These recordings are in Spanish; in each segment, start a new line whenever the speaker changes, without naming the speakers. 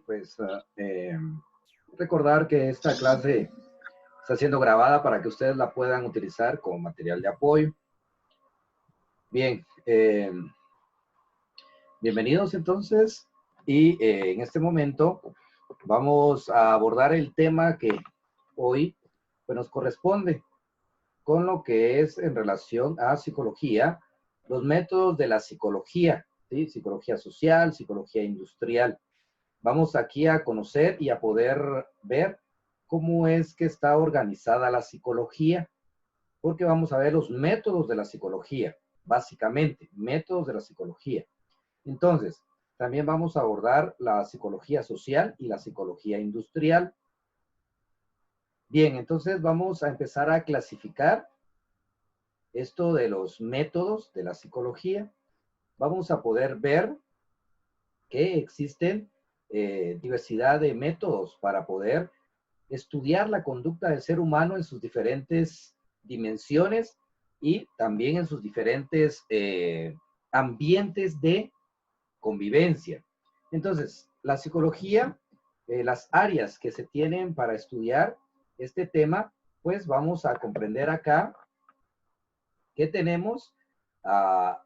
Pues recordar que esta clase está siendo grabada para que ustedes la puedan utilizar como material de apoyo. Bien, bienvenidos entonces y en este momento vamos a abordar el tema que hoy pues, nos corresponde con lo que es en relación a psicología, los métodos de la psicología, ¿sí? Psicología social, psicología industrial. Vamos aquí a conocer y a poder ver cómo es que está organizada la psicología, porque vamos a ver los métodos de la psicología, básicamente, métodos de la psicología. Entonces, también vamos a abordar la psicología social y la psicología industrial. Bien, entonces vamos a empezar a clasificar esto de los métodos de la psicología. Vamos a poder ver que existen diversidad de métodos para poder estudiar la conducta del ser humano en sus diferentes dimensiones y también en sus diferentes ambientes de convivencia. Entonces, la psicología, las áreas que se tienen para estudiar este tema, pues vamos a comprender acá que tenemos a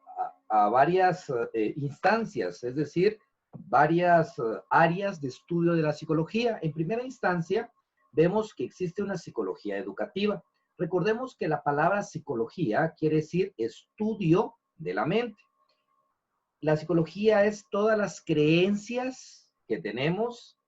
varias instancias, es decir, varias áreas de estudio de la psicología. En primera instancia, vemos que existe una psicología educativa. Recordemos que la palabra psicología quiere decir estudio de la mente. La psicología es todas las creencias que tenemos,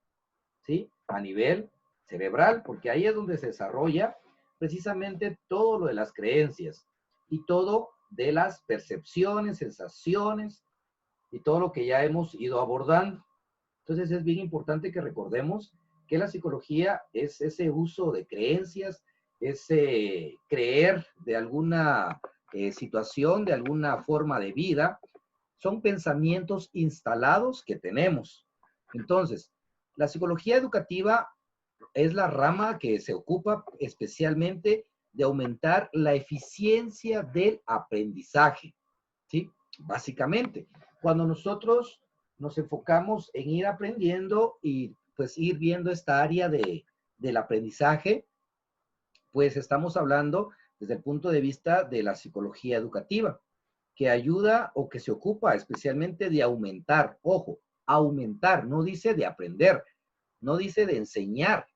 ¿sí? A nivel cerebral, porque ahí es donde se desarrolla precisamente todo lo de las creencias y todo de las percepciones, sensaciones y todo lo que ya hemos ido abordando. Entonces es bien importante que recordemos que la psicología es ese uso de creencias, ese creer de alguna situación, de alguna forma de vida, son pensamientos instalados que tenemos. Entonces, la psicología educativa es la rama que se ocupa especialmente de aumentar la eficiencia del aprendizaje, ¿sí? Básicamente, cuando nosotros nos enfocamos en ir aprendiendo y pues ir viendo esta área del aprendizaje, pues estamos hablando desde el punto de vista de la psicología educativa, que ayuda o que se ocupa especialmente de aumentar, ojo, aumentar, no dice de aprender, no dice de enseñar,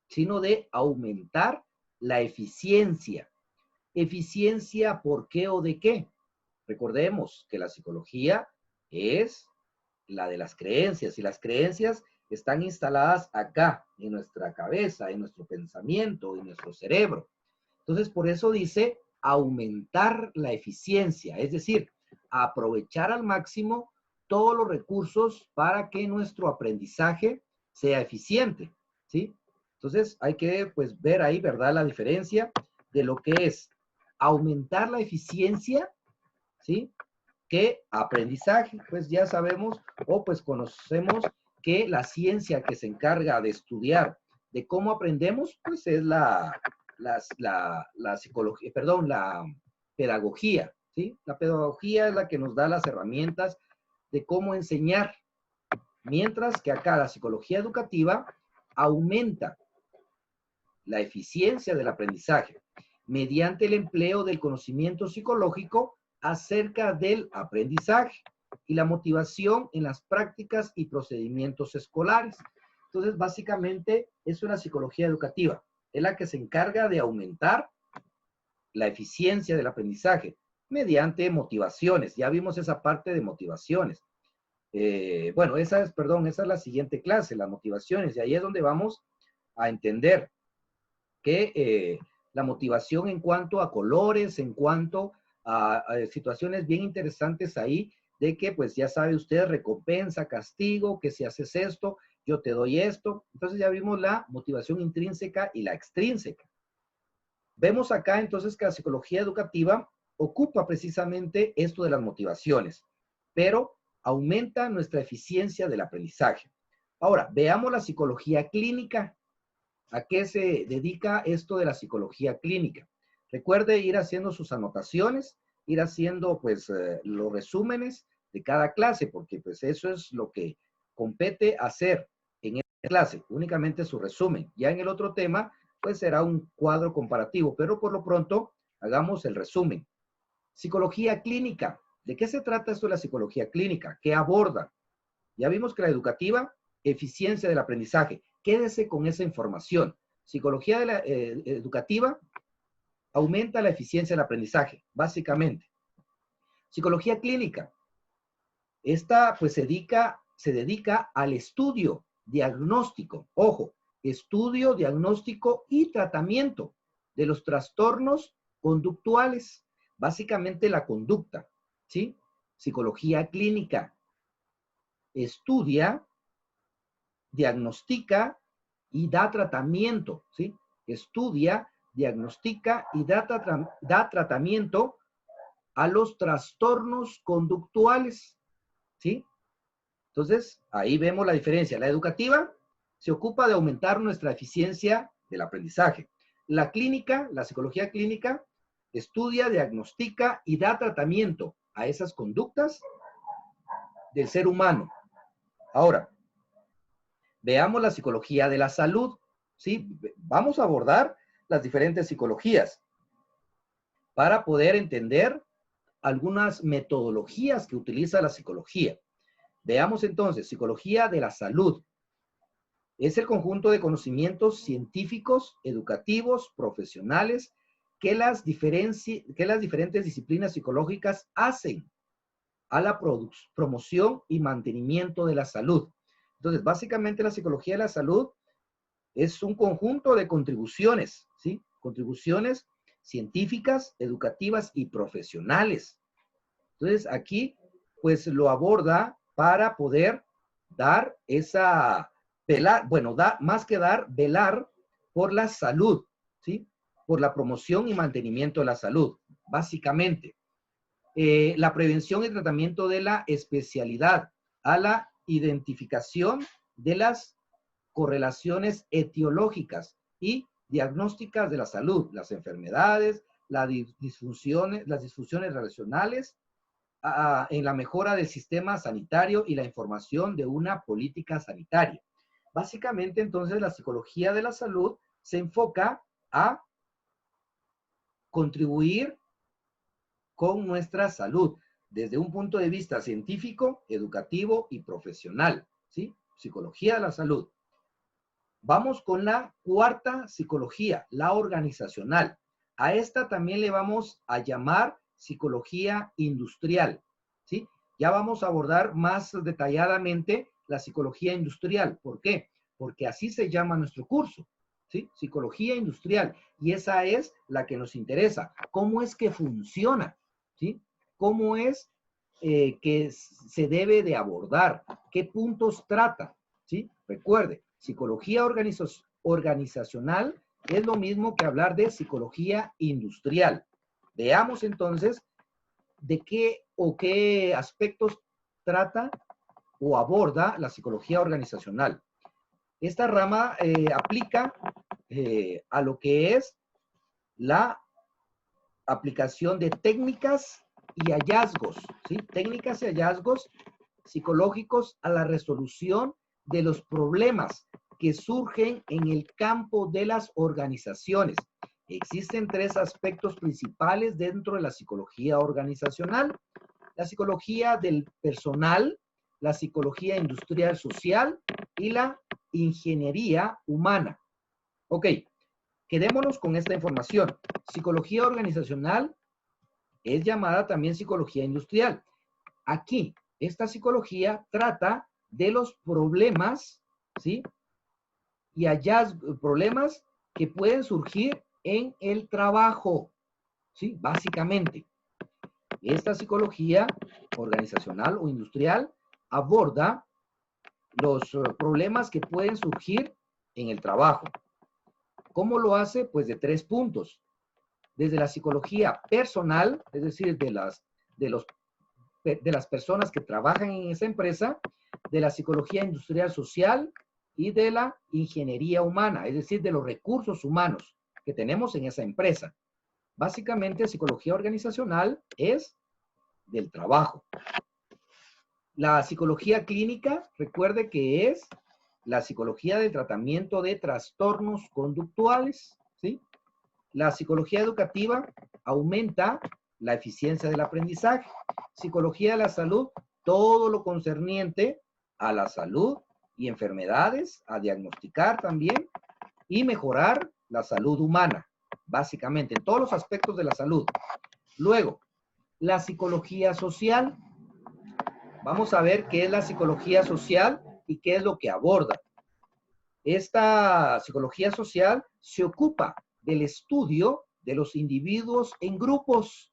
sino de aumentar la eficiencia. ¿Eficiencia por qué o de qué? Recordemos que la psicología es la de las creencias y las creencias están instaladas acá, en nuestra cabeza, en nuestro pensamiento, en nuestro cerebro. Entonces, por eso dice aumentar la eficiencia, es decir, aprovechar al máximo todos los recursos para que nuestro aprendizaje sea eficiente, ¿sí? Entonces, hay que pues ver ahí, ¿verdad? La diferencia de lo que es aumentar la eficiencia, ¿sí? Que aprendizaje, pues ya sabemos o pues conocemos que la ciencia que se encarga de estudiar de cómo aprendemos, pues es la psicología, perdón, la pedagogía, ¿sí? La pedagogía es la que nos da las herramientas de cómo enseñar, mientras que acá la psicología educativa aumenta la eficiencia del aprendizaje mediante el empleo del conocimiento psicológico acerca del aprendizaje y la motivación en las prácticas y procedimientos escolares. Entonces, básicamente es una psicología educativa, es la que se encarga de aumentar la eficiencia del aprendizaje mediante motivaciones. Ya vimos esa parte de motivaciones. Bueno, esa es la siguiente clase, las motivaciones, y ahí es donde vamos a entender que la motivación en cuanto a colores, en cuanto a situaciones bien interesantes ahí, de que pues ya sabe usted, recompensa, castigo, que si haces esto, yo te doy esto. Entonces ya vimos la motivación intrínseca y la extrínseca. Vemos acá entonces que la psicología educativa ocupa precisamente esto de las motivaciones, pero aumenta nuestra eficiencia del aprendizaje. Ahora, veamos la psicología clínica. ¿A qué se dedica esto de la psicología clínica? Recuerde ir haciendo sus anotaciones, ir haciendo pues los resúmenes de cada clase, porque pues eso es lo que compete hacer clase, únicamente su resumen. Ya en el otro tema, pues será un cuadro comparativo, pero por lo pronto hagamos el resumen. Psicología clínica. ¿De qué se trata esto de la psicología clínica? ¿Qué aborda? Ya vimos que la educativa, eficiencia del aprendizaje. Quédese con esa información. Psicología de la, educativa aumenta la eficiencia del aprendizaje, básicamente. Psicología clínica. Esta pues se dedica al estudio, diagnóstico, ojo, estudio, diagnóstico y tratamiento de los trastornos conductuales, básicamente la conducta, ¿sí? Psicología clínica estudia, diagnostica y da tratamiento, ¿sí? Estudia, diagnostica y da tratamiento a los trastornos conductuales, ¿sí? Entonces, ahí vemos la diferencia. La educativa se ocupa de aumentar nuestra eficiencia del aprendizaje. La clínica, la psicología clínica, estudia, diagnostica y da tratamiento a esas conductas del ser humano. Ahora, veamos la psicología de la salud, ¿sí? Vamos a abordar las diferentes psicologías para poder entender algunas metodologías que utiliza la psicología. Veamos entonces, psicología de la salud. Es el conjunto de conocimientos científicos, educativos, profesionales, que las diferentes disciplinas psicológicas hacen a la promoción y mantenimiento de la salud. Entonces, básicamente la psicología de la salud es un conjunto de contribuciones, ¿sí? Contribuciones científicas, educativas y profesionales. Entonces, aquí, pues lo aborda para poder dar esa, más que dar, velar por la salud, ¿sí? Por la promoción y mantenimiento de la salud, básicamente. La prevención y tratamiento de la especialidad, a la identificación de las correlaciones etiológicas y diagnósticas de la salud, las enfermedades, las disfunciones relacionales, en la mejora del sistema sanitario y la información de una política sanitaria. Básicamente, entonces, la psicología de la salud se enfoca a contribuir con nuestra salud desde un punto de vista científico, educativo y profesional, ¿sí? Psicología de la salud. Vamos con la cuarta psicología, la organizacional. A esta también le vamos a llamar psicología industrial, ¿sí? Ya vamos a abordar más detalladamente la psicología industrial. ¿Por qué? Porque así se llama nuestro curso, ¿sí? Psicología industrial. Y esa es la que nos interesa. ¿Cómo es que funciona? ¿Sí? ¿Cómo es que se debe de abordar? ¿Qué puntos trata? ¿Sí? Recuerde, psicología organizacional es lo mismo que hablar de psicología industrial. Veamos entonces de qué aspectos trata o aborda la psicología organizacional. Esta rama aplica a lo que es la aplicación de técnicas y hallazgos, ¿sí? Técnicas y hallazgos psicológicos a la resolución de los problemas que surgen en el campo de las organizaciones. Existen tres aspectos principales dentro de la psicología organizacional: la psicología del personal, la psicología industrial social y la ingeniería humana. Ok, quedémonos con esta información. Psicología organizacional es llamada también psicología industrial. Aquí, esta psicología trata de los problemas, ¿sí? Y hallazgos, problemas que pueden surgir en el trabajo, ¿sí? Básicamente, esta psicología organizacional o industrial aborda los problemas que pueden surgir en el trabajo. ¿Cómo lo hace? Pues de 3 puntos. Desde la psicología personal, es decir, de las personas que trabajan en esa empresa, de la psicología industrial social y de la ingeniería humana, es decir, de los recursos humanos que tenemos en esa empresa. Básicamente, psicología organizacional es del trabajo. La psicología clínica, recuerde que es la psicología del tratamiento de trastornos conductuales, ¿sí? La psicología educativa aumenta la eficiencia del aprendizaje. Psicología de la salud, todo lo concerniente a la salud y enfermedades, a diagnosticar también y mejorar la salud humana, básicamente, en todos los aspectos de la salud. Luego, la psicología social. Vamos a ver qué es la psicología social y qué es lo que aborda. Esta psicología social se ocupa del estudio de los individuos en grupos,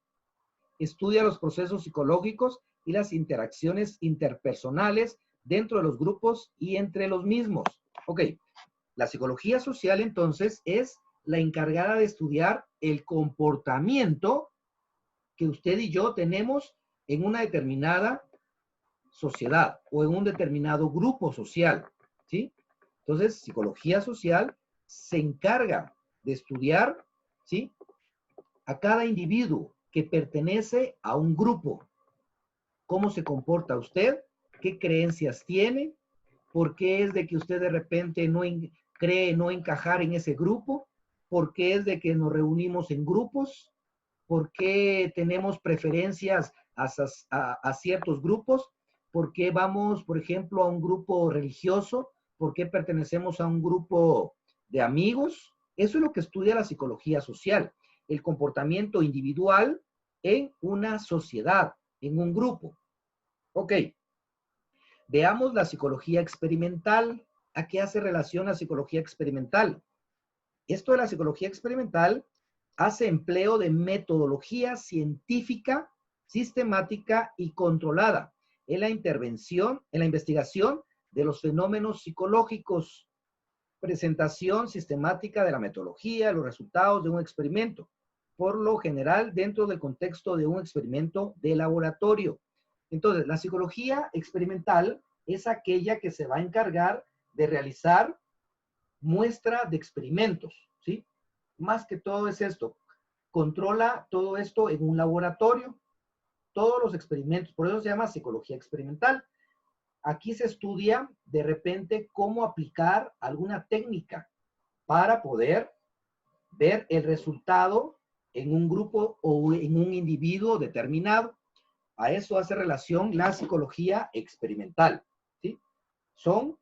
estudia los procesos psicológicos y las interacciones interpersonales dentro de los grupos y entre los mismos. Ok, la psicología social entonces es la encargada de estudiar el comportamiento que usted y yo tenemos en una determinada sociedad o en un determinado grupo social, ¿sí? Entonces, psicología social se encarga de estudiar, ¿sí?, a cada individuo que pertenece a un grupo. ¿Cómo se comporta usted? ¿Qué creencias tiene? ¿Por qué es de que usted de repente cree no encajar en ese grupo? ¿Por qué es de que nos reunimos en grupos? ¿Por qué tenemos preferencias a ciertos grupos? ¿Por qué vamos, por ejemplo, a un grupo religioso? ¿Por qué pertenecemos a un grupo de amigos? Eso es lo que estudia la psicología social, el comportamiento individual en una sociedad, en un grupo. Ok, veamos la psicología experimental. ¿A qué hace relación la psicología experimental? Esto de la psicología experimental hace empleo de metodología científica, sistemática y controlada en la intervención, en la investigación de los fenómenos psicológicos, presentación sistemática de la metodología, los resultados de un experimento, por lo general dentro del contexto de un experimento de laboratorio. Entonces, la psicología experimental es aquella que se va a encargar de realizar muestra de experimentos, ¿sí? Más que todo es esto, controla todo esto en un laboratorio, todos los experimentos, por eso se llama psicología experimental. Aquí se estudia de repente cómo aplicar alguna técnica para poder ver el resultado en un grupo o en un individuo determinado. A eso hace relación la psicología experimental, ¿sí? Son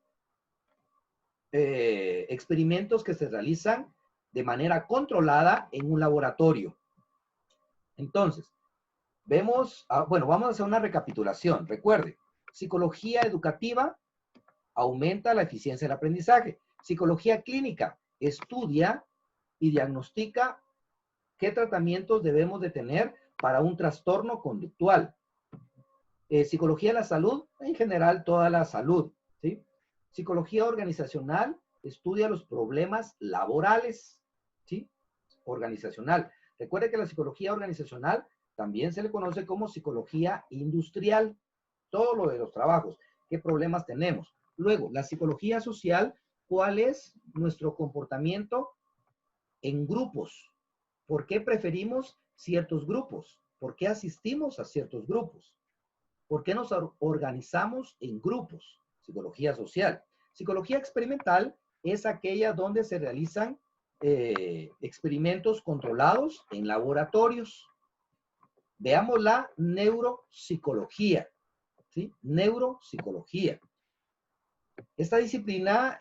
experimentos que se realizan de manera controlada en un laboratorio. Entonces, vemos, bueno, vamos a hacer una recapitulación. Recuerde, psicología educativa aumenta la eficiencia del aprendizaje. Psicología clínica estudia y diagnostica qué tratamientos debemos de tener para un trastorno conductual. Psicología de la salud, en general toda la salud, ¿sí? Psicología organizacional estudia los problemas laborales, ¿sí? Organizacional. Recuerde que la psicología organizacional también se le conoce como psicología industrial. Todo lo de los trabajos, qué problemas tenemos. Luego, la psicología social, ¿cuál es nuestro comportamiento en grupos? ¿Por qué preferimos ciertos grupos? ¿Por qué asistimos a ciertos grupos? ¿Por qué nos organizamos en grupos? Psicología social. Psicología experimental es aquella donde se realizan experimentos controlados en laboratorios. Veamos la neuropsicología, ¿sí? Neuropsicología. Esta disciplina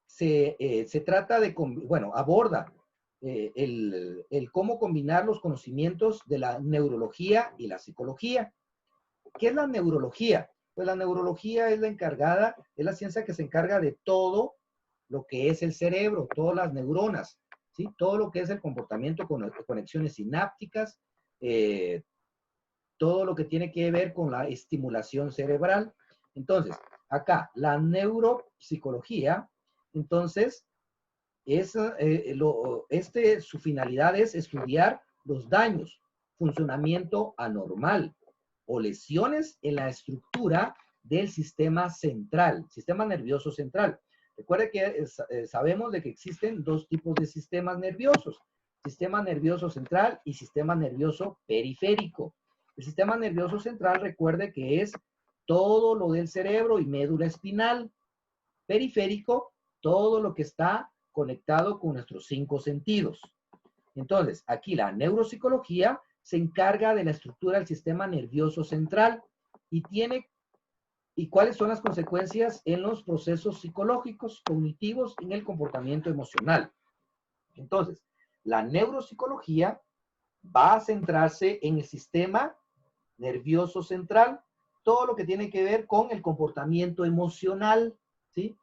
se trata de, bueno, aborda el cómo combinar los conocimientos de la neurología y la psicología. ¿Qué es la neurología? Pues la neurología es la encargada, es la ciencia que se encarga de todo lo que es el cerebro, todas las neuronas, ¿sí? Todo lo que es el comportamiento con conexiones sinápticas, todo lo que tiene que ver con la estimulación cerebral. Entonces, acá, la neuropsicología, entonces, su finalidad es estudiar los daños, funcionamiento anormal o lesiones en la estructura del sistema central, sistema nervioso central. Recuerde que sabemos de que existen dos tipos de sistemas nerviosos, sistema nervioso central y sistema nervioso periférico. El sistema nervioso central, recuerde que es todo lo del cerebro y médula espinal. periférico, todo lo que está conectado con nuestros 5 sentidos. Entonces, aquí la neuropsicología se encarga de la estructura del sistema nervioso central y cuáles son las consecuencias en los procesos psicológicos, cognitivos, en el comportamiento emocional. Entonces, la neuropsicología va a centrarse en el sistema nervioso central, todo lo que tiene que ver con el comportamiento emocional, ¿sí?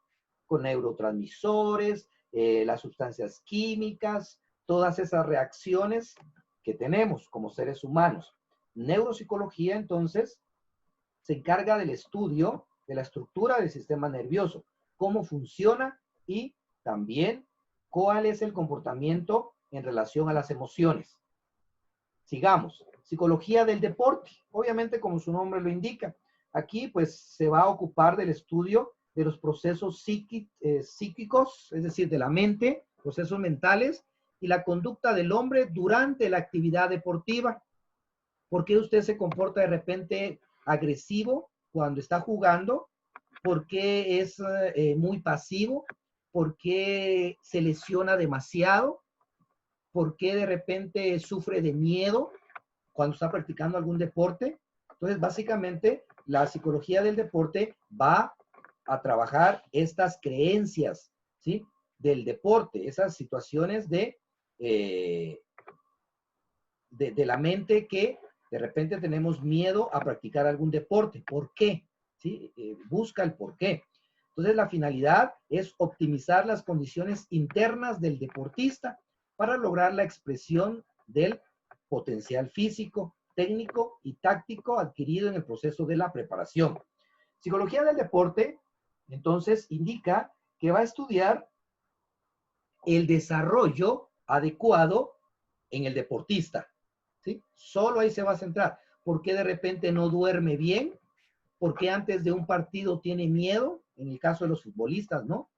Con neurotransmisores, las sustancias químicas, todas esas reacciones que tenemos como seres humanos. Neuropsicología, entonces, se encarga del estudio de la estructura del sistema nervioso, cómo funciona y también cuál es el comportamiento en relación a las emociones. Sigamos. Psicología del deporte. Obviamente, como su nombre lo indica, aquí pues se va a ocupar del estudio de los procesos psíquicos, es decir, de la mente, procesos mentales y la conducta del hombre durante la actividad deportiva. ¿Por qué usted se comporta de repente agresivo cuando está jugando? ¿Por qué es muy pasivo? ¿Por qué se lesiona demasiado? ¿Por qué de repente sufre de miedo cuando está practicando algún deporte? Entonces, básicamente, la psicología del deporte va a trabajar estas creencias, ¿sí? Del deporte, esas situaciones de la mente que de repente tenemos miedo a practicar algún deporte. ¿Por qué? ¿Sí? Busca el por qué. Entonces, la finalidad es optimizar las condiciones internas del deportista para lograr la expresión del potencial físico, técnico y táctico adquirido en el proceso de la preparación. Psicología del deporte, entonces, indica que va a estudiar el desarrollo adecuado en el deportista, ¿sí? Solo ahí se va a centrar. ¿Por qué de repente no duerme bien? ¿Por qué antes de un partido tiene miedo? En el caso de los futbolistas, ¿no?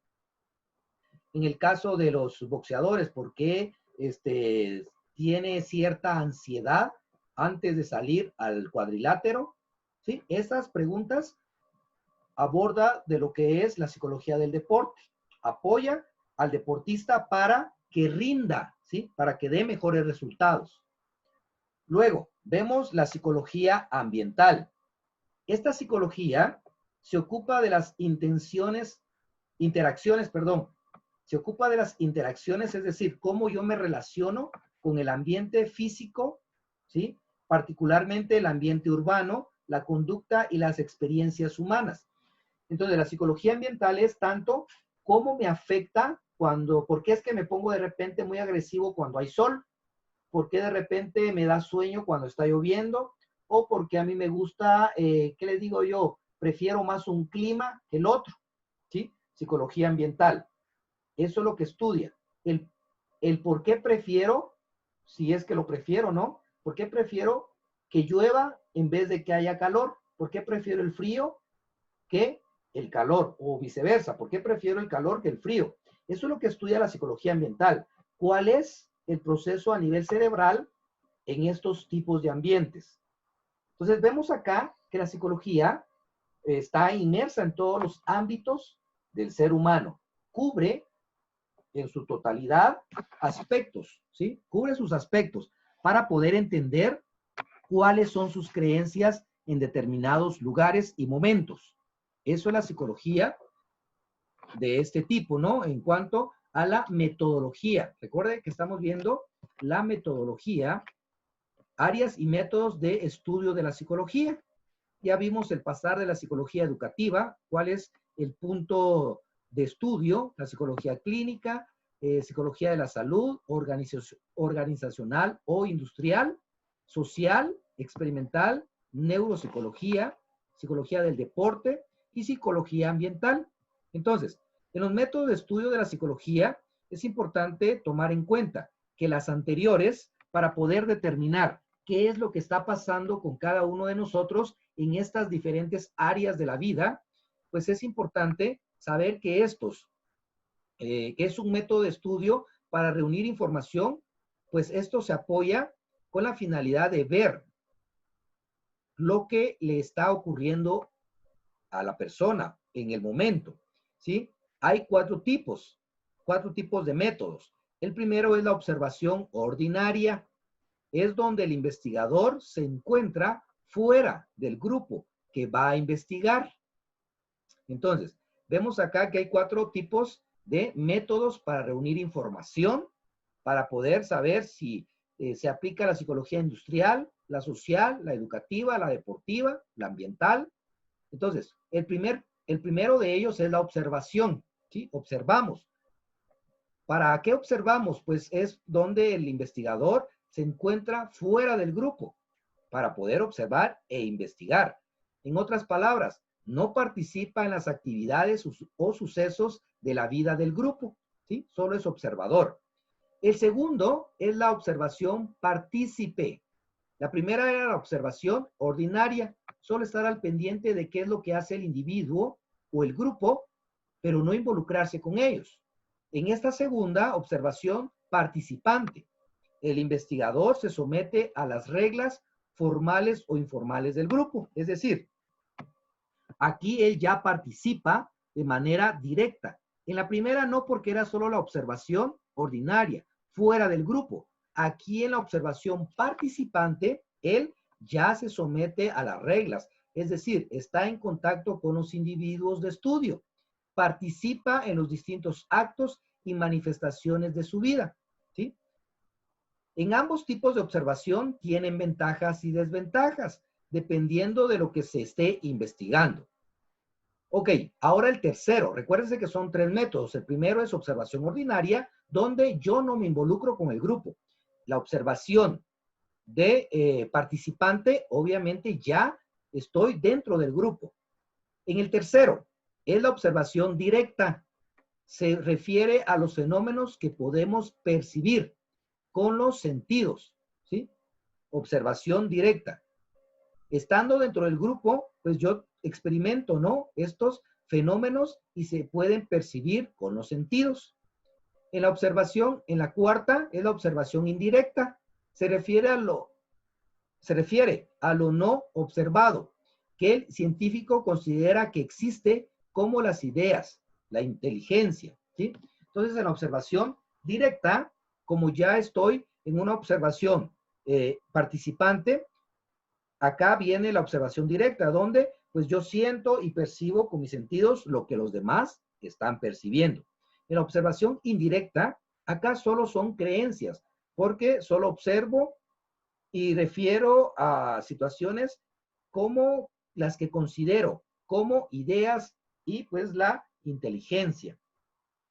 En el caso de los boxeadores, ¿por qué tiene cierta ansiedad antes de salir al cuadrilátero? ¿Sí? Estas preguntas aborda de lo que es la psicología del deporte. Apoya al deportista para que rinda, ¿sí? Para que dé mejores resultados. Luego, vemos la psicología ambiental. Esta psicología se ocupa de las interacciones, se ocupa de las interacciones, es decir, cómo yo me relaciono con el ambiente físico, ¿sí? Particularmente el ambiente urbano, la conducta y las experiencias humanas. Entonces, la psicología ambiental es tanto cómo me afecta por qué es que me pongo de repente muy agresivo cuando hay sol, por qué de repente me da sueño cuando está lloviendo, o porque a mí me gusta, ¿qué les digo yo? Prefiero más un clima que el otro, ¿sí? Psicología ambiental. Eso es lo que estudia. El por qué prefiero, si es que lo prefiero, ¿no? ¿Por qué prefiero que llueva en vez de que haya calor? ¿Por qué prefiero el frío que el calor? O viceversa, ¿por qué prefiero el calor que el frío? Eso es lo que estudia la psicología ambiental. ¿Cuál es el proceso a nivel cerebral en estos tipos de ambientes? Entonces, vemos acá que la psicología está inmersa en todos los ámbitos del ser humano. Cubre en su totalidad aspectos, ¿sí? Cubre sus aspectos para poder entender cuáles son sus creencias en determinados lugares y momentos. Eso es la psicología de este tipo, ¿no? En cuanto a la metodología. Recuerde que estamos viendo la metodología, áreas y métodos de estudio de la psicología. Ya vimos el pasar de la psicología educativa, cuál es el punto de estudio, la psicología clínica, psicología de la salud, organizacional o industrial, social, experimental, neuropsicología, psicología del deporte y psicología ambiental. Entonces, en los métodos de estudio de la psicología es importante tomar en cuenta que las anteriores, para poder determinar qué es lo que está pasando con cada uno de nosotros en estas diferentes áreas de la vida, pues es importante saber que que es un método de estudio para reunir información, pues esto se apoya con la finalidad de ver lo que le está ocurriendo a la persona en el momento, ¿sí?
hay cuatro tipos de métodos. El primero es la observación ordinaria. Es donde el investigador se encuentra fuera del grupo que va a investigar. Entonces, vemos acá que hay cuatro tipos de métodos para reunir información, para poder saber si se aplica la psicología industrial, la social, la educativa, la deportiva, la ambiental. Entonces, el primero de ellos es la observación, ¿sí? Observamos. ¿Para qué observamos? Pues es donde el investigador se encuentra fuera del grupo para poder observar e investigar. En otras palabras, no participa en las actividades o sucesos de la vida del grupo, ¿sí? Solo es observador. El segundo es la observación partícipe. La primera era la observación ordinaria, solo estar al pendiente de qué es lo que hace el individuo o el grupo, pero no involucrarse con ellos. En esta segunda observación participante, el investigador se somete a las reglas formales o informales del grupo. Es decir, aquí él ya participa de manera directa. En la primera no, porque era solo la observación ordinaria, fuera del grupo. Aquí en la observación participante, él ya se somete a las reglas. Es decir, está en contacto con los individuos de estudio. Participa en los distintos actos y manifestaciones de su vida, ¿sí? En ambos tipos de observación tienen ventajas y desventajas, dependiendo de lo que se esté investigando. Ok, ahora el tercero. Recuérdense que son tres métodos. El primero es observación ordinaria, donde yo no me involucro con el grupo. La observación de participante, obviamente ya estoy dentro del grupo. En el tercero, es la observación directa. Se refiere a los fenómenos que podemos percibir con los sentidos, ¿sí? Observación directa. Estando dentro del grupo, pues yo experimento, ¿no? Estos fenómenos y se pueden percibir con los sentidos. En la observación, en la cuarta, es la observación indirecta. Se refiere a lo no observado, que el científico considera que existe como las ideas, la inteligencia, ¿sí? Entonces, en la observación directa, como ya estoy en una observación participante, acá viene la observación directa, donde pues yo siento y percibo con mis sentidos lo que los demás están percibiendo. En la observación indirecta, acá solo son creencias, porque solo observo y refiero a situaciones como las que considero como ideas y pues la inteligencia.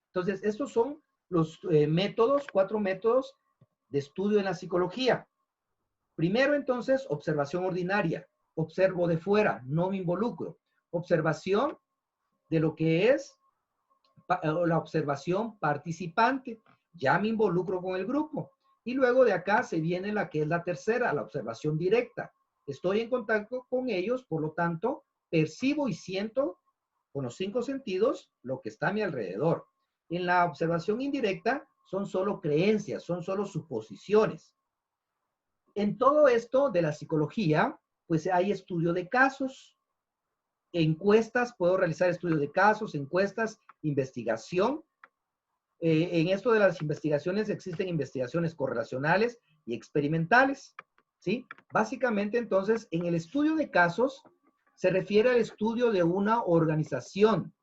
Entonces, estos son los métodos, cuatro métodos de estudio en la psicología. Primero, entonces, observación ordinaria. Observo de fuera, no me involucro. Observación de lo que es la observación participante. Ya me involucro con el grupo. Y luego de acá se viene la que es la tercera, la observación directa. Estoy en contacto con ellos, por lo tanto, percibo y siento con los cinco sentidos lo que está a mi alrededor. En la observación indirecta son solo creencias, son solo suposiciones. En todo esto de la psicología, pues hay estudio de casos, encuestas, puedo realizar estudio de casos, encuestas, investigación. En esto de las investigaciones existen investigaciones correlacionales y experimentales, ¿sí? Básicamente, entonces, en el estudio de casos se refiere al estudio de una organización,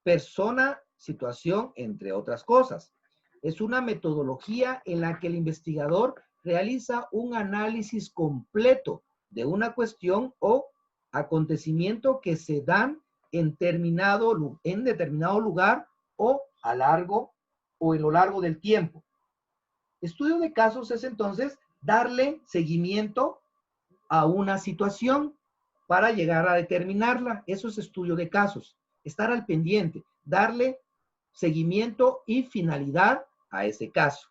persona, situación, entre otras cosas. Es una metodología en la que el investigador realiza un análisis completo de una cuestión o acontecimiento que se dan en determinado lugar o a largo o en lo largo del tiempo. Estudio de casos es entonces darle seguimiento a una situación para llegar a determinarla. Eso es estudio de casos. Estar al pendiente, darle seguimiento y finalidad a ese caso.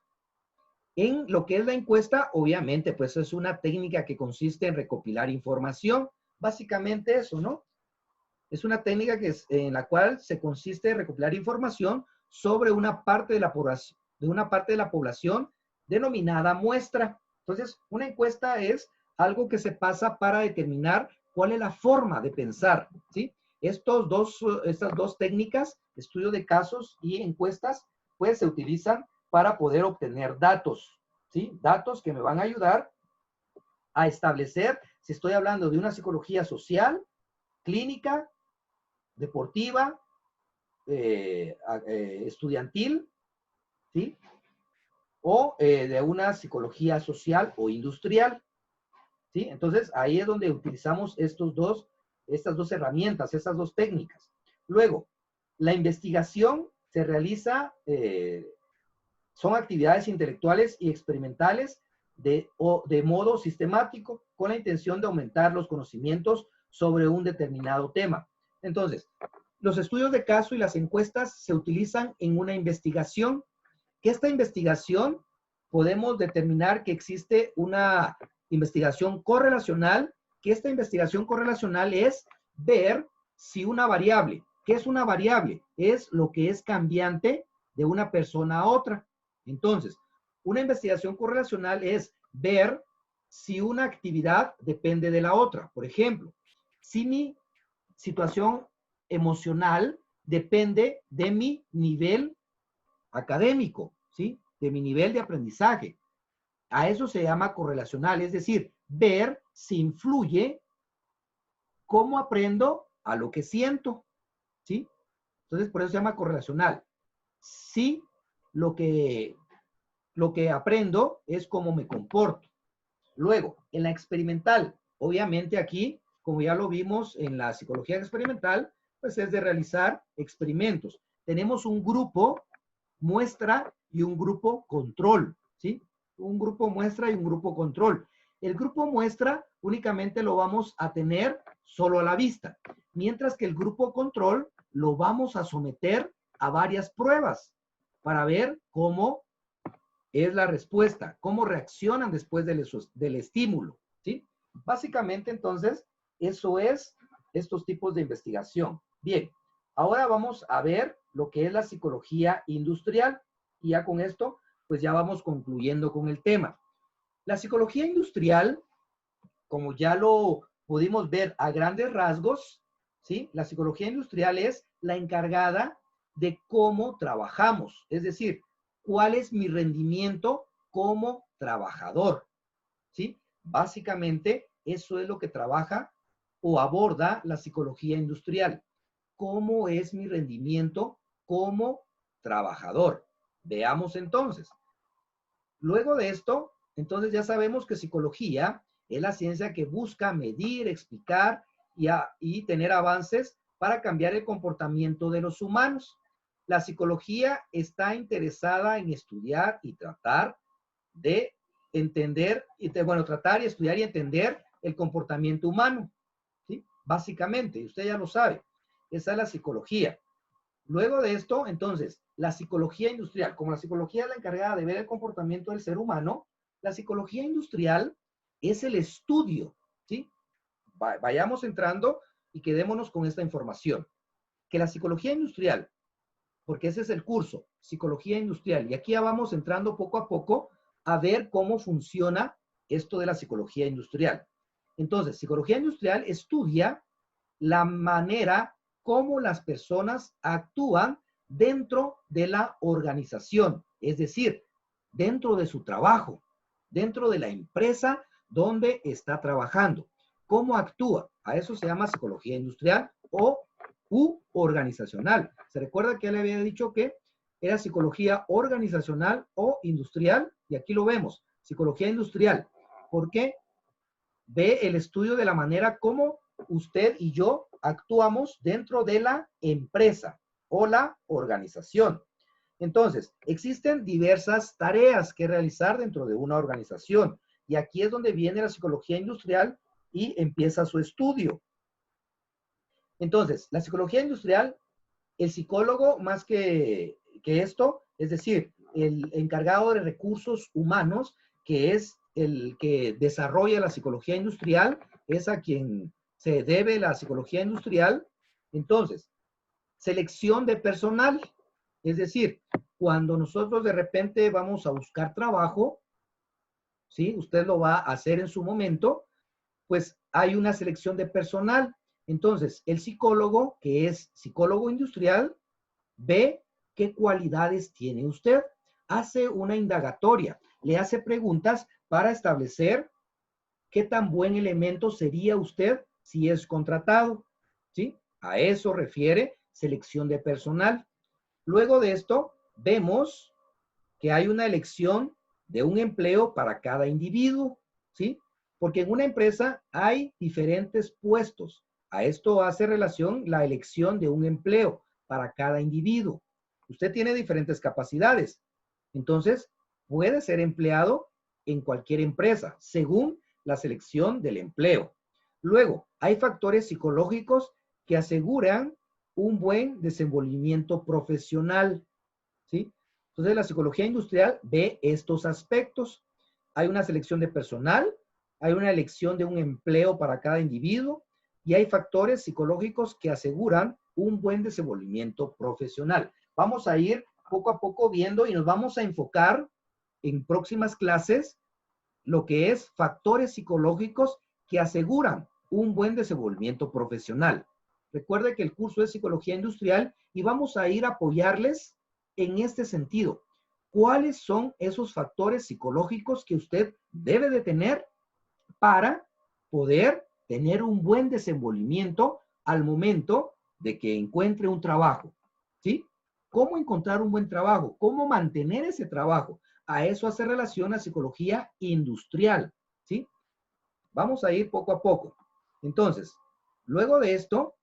En lo que es la encuesta, obviamente, pues es una técnica que consiste en recopilar información. Básicamente eso, ¿no? Es una técnica en la cual se consiste en recopilar información sobre una parte de la población denominada muestra. Entonces, una encuesta es algo que se pasa para determinar cuál es la forma de pensar, ¿sí? estas dos técnicas, estudio de casos y encuestas, pues se utilizan para poder obtener datos, ¿sí? Datos que me van a ayudar a establecer si estoy hablando de una psicología social, clínica, deportiva, estudiantil, ¿sí? O de una psicología social o industrial, ¿sí? Entonces, ahí es donde utilizamos estas dos herramientas, estas dos técnicas. Luego, la investigación se realiza, son actividades intelectuales y experimentales de modo sistemático con la intención de aumentar los conocimientos sobre un determinado tema. Entonces, los estudios de caso y las encuestas se utilizan en una investigación, que esta investigación podemos determinar que existe una investigación correlacional, que esta investigación correlacional es ver si una variable, ¿qué es una variable? Es lo que es cambiante de una persona a otra. Entonces, una investigación correlacional es ver si una actividad depende de la otra. Por ejemplo, si mi situación emocional depende de mi nivel académico, ¿sí? De mi nivel de aprendizaje. A eso se llama correlacional, es decir, ver si influye cómo aprendo a lo que siento, ¿sí? Entonces, por eso se llama correlacional. Si lo que aprendo es cómo me comporto. Luego, en la experimental, obviamente aquí, como ya lo vimos en la psicología experimental, pues es de realizar experimentos. Tenemos un grupo muestra y un grupo control, ¿sí? Un grupo muestra y un grupo control. El grupo muestra únicamente lo vamos a tener solo a la vista, mientras que el grupo control lo vamos a someter a varias pruebas para ver cómo es la respuesta, cómo reaccionan después del estímulo, ¿sí? Básicamente, entonces, eso es estos tipos de investigación. Bien, ahora vamos a ver lo que es la psicología industrial y ya con esto, pues ya vamos concluyendo con el tema. La psicología industrial, como ya lo pudimos ver a grandes rasgos, ¿sí? La psicología industrial es la encargada de cómo trabajamos, es decir, cuál es mi rendimiento como trabajador, ¿sí? Básicamente, eso es lo que trabaja o aborda la psicología industrial. ¿Cómo es mi rendimiento como trabajador? Veamos entonces. Luego de esto, entonces ya sabemos que psicología es la ciencia que busca medir, explicar y tener avances para cambiar el comportamiento de los humanos. La psicología está interesada en estudiar y tratar de entender, tratar y estudiar y entender el comportamiento humano, ¿sí? Básicamente, usted ya lo sabe, esa es la psicología. Luego de esto, entonces, la psicología industrial, como la psicología es la encargada de ver el comportamiento del ser humano, la psicología industrial es el estudio, ¿sí? Vayamos entrando y quedémonos con esta información. Que la psicología industrial, porque ese es el curso, psicología industrial, y aquí ya vamos entrando poco a poco a ver cómo funciona esto de la psicología industrial. Entonces, psicología industrial estudia la manera cómo las personas actúan dentro de la organización, es decir, dentro de su trabajo, dentro de la empresa donde está trabajando. ¿Cómo actúa? A eso se llama psicología industrial o organizacional. ¿Se recuerda que le había dicho que era psicología organizacional o industrial? Y aquí lo vemos, psicología industrial, porque ve el estudio de la manera como usted y yo actuamos dentro de la empresa o la organización. Entonces, existen diversas tareas que realizar dentro de una organización. Y aquí es donde viene la psicología industrial y empieza su estudio. Entonces, la psicología industrial, el psicólogo más que esto, es decir, el encargado de recursos humanos, que es el que desarrolla la psicología industrial, es a quien se debe la psicología industrial. Entonces, selección de personal, es decir, cuando nosotros de repente vamos a buscar trabajo, ¿sí? Usted lo va a hacer en su momento, pues hay una selección de personal. Entonces, el psicólogo, que es psicólogo industrial, ve qué cualidades tiene usted, hace una indagatoria, le hace preguntas para establecer qué tan buen elemento sería usted si es contratado, ¿sí? A eso refiere selección de personal. Luego de esto, vemos que hay una elección de un empleo para cada individuo, ¿sí? Porque en una empresa hay diferentes puestos. A esto hace relación la elección de un empleo para cada individuo. Usted tiene diferentes capacidades. Entonces, puede ser empleado en cualquier empresa, según la selección del empleo. Luego, hay factores psicológicos que aseguran un buen desenvolvimiento profesional, ¿sí? Entonces, la psicología industrial ve estos aspectos. Hay una selección de personal, hay una elección de un empleo para cada individuo y hay factores psicológicos que aseguran un buen desenvolvimiento profesional. Vamos a ir poco a poco viendo y nos vamos a enfocar en próximas clases lo que es factores psicológicos que aseguran un buen desenvolvimiento profesional. Recuerde que el curso es psicología industrial y vamos a ir a apoyarles en este sentido. ¿Cuáles son esos factores psicológicos que usted debe de tener para poder tener un buen desenvolvimiento al momento de que encuentre un trabajo? ¿Sí? ¿Cómo encontrar un buen trabajo? ¿Cómo mantener ese trabajo? A eso hace relación la psicología industrial, ¿sí? Vamos a ir poco a poco. Entonces, luego de esto,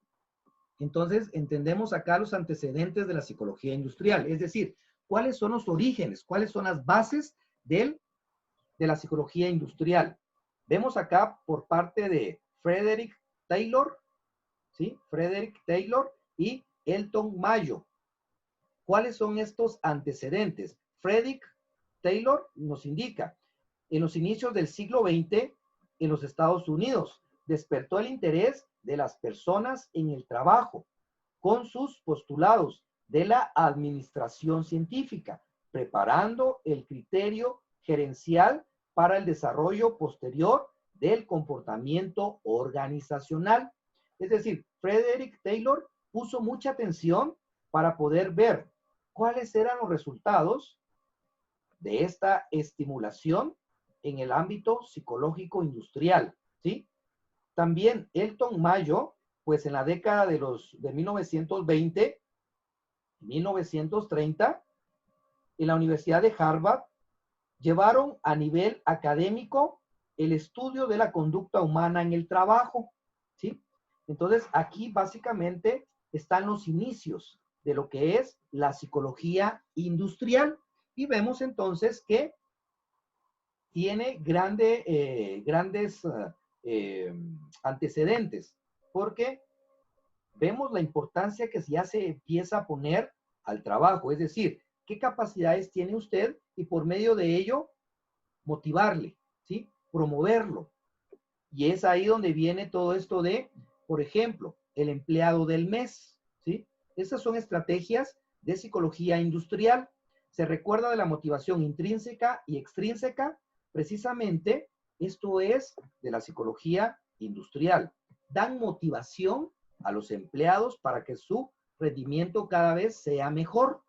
entonces entendemos acá los antecedentes de la psicología industrial, es decir, cuáles son los orígenes, cuáles son las bases de la psicología industrial. Vemos acá por parte de Frederick Taylor, ¿sí? Frederick Taylor y Elton Mayo. ¿Cuáles son estos antecedentes? Frederick Taylor nos indica, en los inicios del siglo XX, en los Estados Unidos, despertó el interés de las personas en el trabajo con sus postulados de la administración científica, preparando el criterio gerencial para el desarrollo posterior del comportamiento organizacional. Es decir, Frederick Taylor puso mucha atención para poder ver cuáles eran los resultados de esta estimulación en el ámbito psicológico industrial, ¿sí? También Elton Mayo, pues en la década de 1920, 1930, en la Universidad de Harvard, llevaron a nivel académico el estudio de la conducta humana en el trabajo, ¿sí? Entonces, aquí básicamente están los inicios de lo que es la psicología industrial. Y vemos entonces que tiene grandes antecedentes, porque vemos la importancia que ya se empieza a poner al trabajo, es decir, qué capacidades tiene usted y por medio de ello motivarle, ¿sí? Promoverlo. Y es ahí donde viene todo esto de, por ejemplo, el empleado del mes, ¿sí? Esas son estrategias de psicología industrial. Se recuerda de la motivación intrínseca y extrínseca. Precisamente esto es de la psicología industrial. Dan motivación a los empleados para que su rendimiento cada vez sea mejor.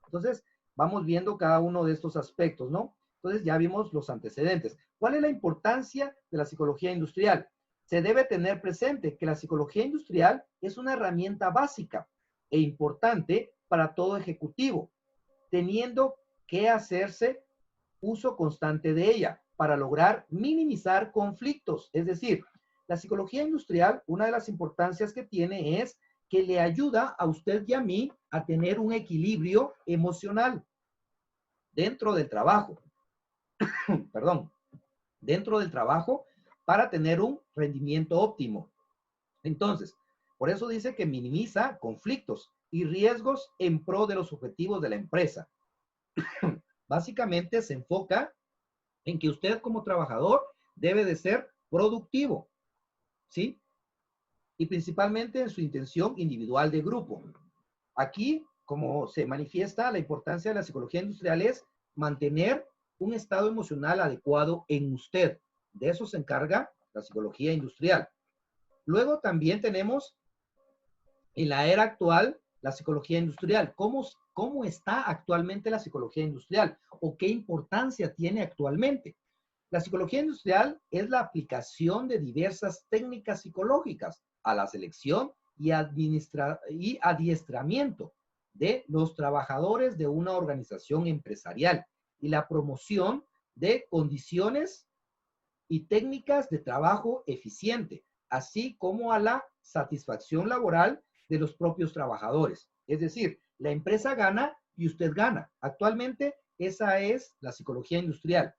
Entonces, vamos viendo cada uno de estos aspectos, ¿no? Entonces, ya vimos los antecedentes. ¿Cuál es la importancia de la psicología industrial? Se debe tener presente que la psicología industrial es una herramienta básica e importante para todo ejecutivo, teniendo que hacerse uso constante de ella para lograr minimizar conflictos. Es decir, la psicología industrial, una de las importancias que tiene es que le ayuda a usted y a mí a tener un equilibrio emocional dentro del trabajo. Perdón, dentro del trabajo para tener un rendimiento óptimo. Entonces, por eso dice que minimiza conflictos y riesgos en pro de los objetivos de la empresa. Básicamente se enfoca en que usted como trabajador debe de ser productivo, ¿sí? Y principalmente en su intención individual de grupo. Aquí, como se manifiesta, la importancia de la psicología industrial es mantener un estado emocional adecuado en usted. De eso se encarga la psicología industrial. Luego también tenemos en la era actual la psicología industrial. ¿Cómo está actualmente la psicología industrial? ¿O qué importancia tiene actualmente? La psicología industrial es la aplicación de diversas técnicas psicológicas a la selección y adiestramiento de los trabajadores de una organización empresarial y la promoción de condiciones y técnicas de trabajo eficiente, así como a la satisfacción laboral de los propios trabajadores. Es decir, la empresa gana y usted gana. Actualmente, esa es la psicología industrial.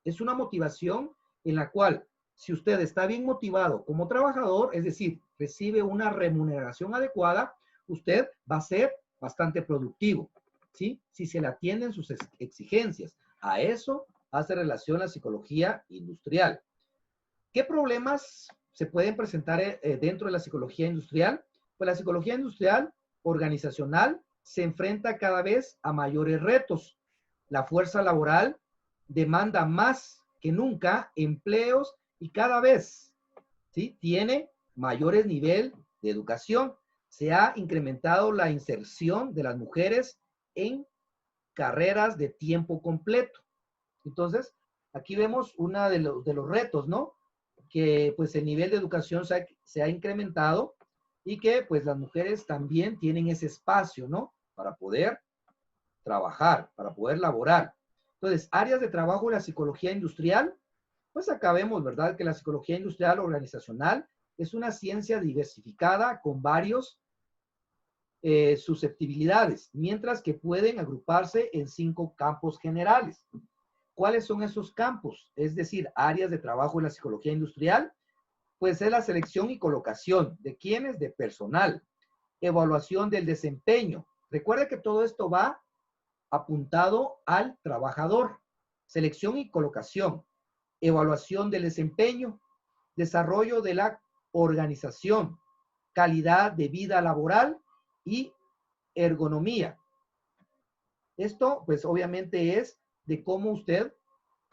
Es una motivación en la cual, si usted está bien motivado como trabajador, es decir, recibe una remuneración adecuada, usted va a ser bastante productivo, ¿sí? Si se le atienden sus exigencias. A eso hace relación la psicología industrial. ¿Qué problemas se pueden presentar dentro de la psicología industrial? Pues la psicología industrial organizacional se enfrenta cada vez a mayores retos. La fuerza laboral demanda más que nunca empleos y cada vez, ¿sí?, tiene mayores niveles de educación. Se ha incrementado la inserción de las mujeres en carreras de tiempo completo. Entonces, aquí vemos uno de los retos, ¿no? Que pues el nivel de educación se ha incrementado y que pues las mujeres también tienen ese espacio, ¿no? Para poder trabajar, para poder laborar. Entonces, áreas de trabajo de la psicología industrial, pues acá vemos, ¿verdad? Que la psicología industrial organizacional es una ciencia diversificada con varios susceptibilidades, mientras que pueden agruparse en 5 campos generales. ¿Cuáles son esos campos? Es decir, áreas de trabajo en la psicología industrial, pues es la selección y colocación. ¿De quiénes? De personal. Evaluación del desempeño. Recuerde que todo esto va apuntado al trabajador. Selección y colocación. Evaluación del desempeño. Desarrollo de la organización. Calidad de vida laboral y ergonomía. Esto, pues obviamente es de cómo usted,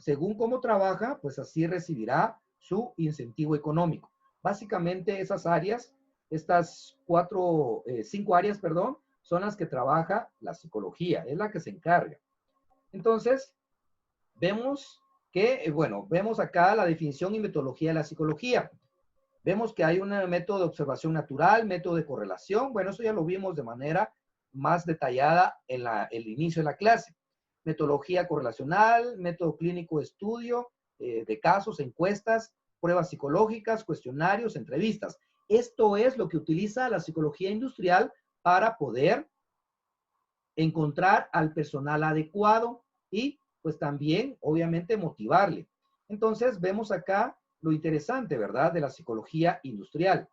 según cómo trabaja, pues así recibirá su incentivo económico. Básicamente esas áreas, estas 5 áreas, perdón, son las que trabaja la psicología, es la que se encarga. Entonces, vemos que, bueno, vemos acá la definición y metodología de la psicología. Vemos que hay un método de observación natural, método de correlación. Bueno, eso ya lo vimos de manera más detallada en el inicio de la clase. Metodología correlacional, método clínico de estudio de casos, encuestas, pruebas psicológicas, cuestionarios, entrevistas. Esto es lo que utiliza la psicología industrial para poder encontrar al personal adecuado y pues también, obviamente, motivarle. Entonces, vemos acá lo interesante, ¿verdad?, de la psicología industrial.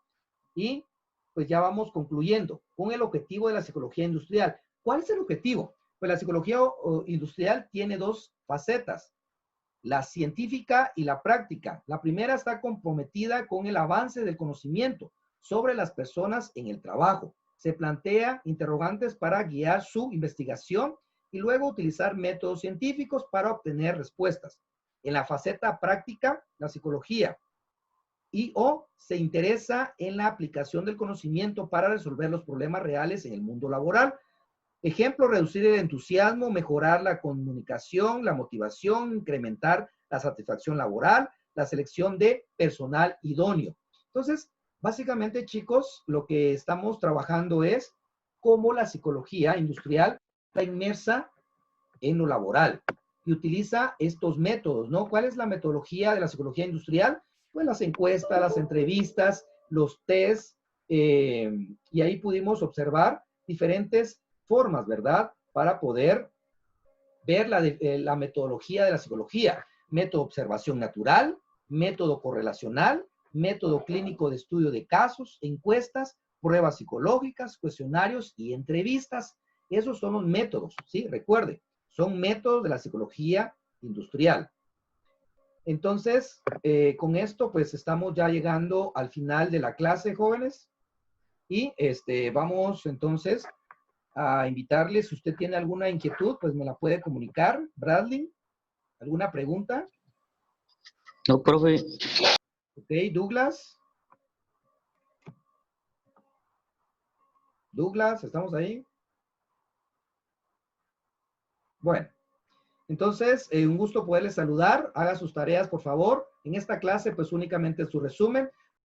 Y pues ya vamos concluyendo con el objetivo de la psicología industrial. ¿Cuál es el objetivo? Pues la psicología industrial tiene 2 facetas, la científica y la práctica. La primera está comprometida con el avance del conocimiento sobre las personas en el trabajo. Se plantea interrogantes para guiar su investigación y luego utilizar métodos científicos para obtener respuestas. En la faceta práctica, la psicología se interesa en la aplicación del conocimiento para resolver los problemas reales en el mundo laboral. Ejemplo, reducir el entusiasmo, mejorar la comunicación, la motivación, incrementar la satisfacción laboral, la selección de personal idóneo. Entonces, básicamente, chicos, lo que estamos trabajando es cómo la psicología industrial está inmersa en lo laboral y utiliza estos métodos, ¿no? ¿Cuál es la metodología de la psicología industrial? Pues las encuestas, las entrevistas, los tests, y ahí pudimos observar diferentes formas, ¿verdad?, para poder ver la metodología de la psicología. Método observación natural, método correlacional, método clínico de estudio de casos, encuestas, pruebas psicológicas, cuestionarios y entrevistas. Esos son los métodos, ¿sí? Recuerde, son métodos de la psicología industrial. Entonces, con esto, pues estamos ya llegando al final de la clase, jóvenes. Y vamos entonces a invitarles, si usted tiene alguna inquietud, pues me la puede comunicar. Bradley, ¿alguna pregunta?
No, profe.
Ok, Douglas. Douglas, ¿estamos ahí? Bueno, entonces, un gusto poderles saludar. Haga sus tareas, por favor. En esta clase, pues únicamente su resumen.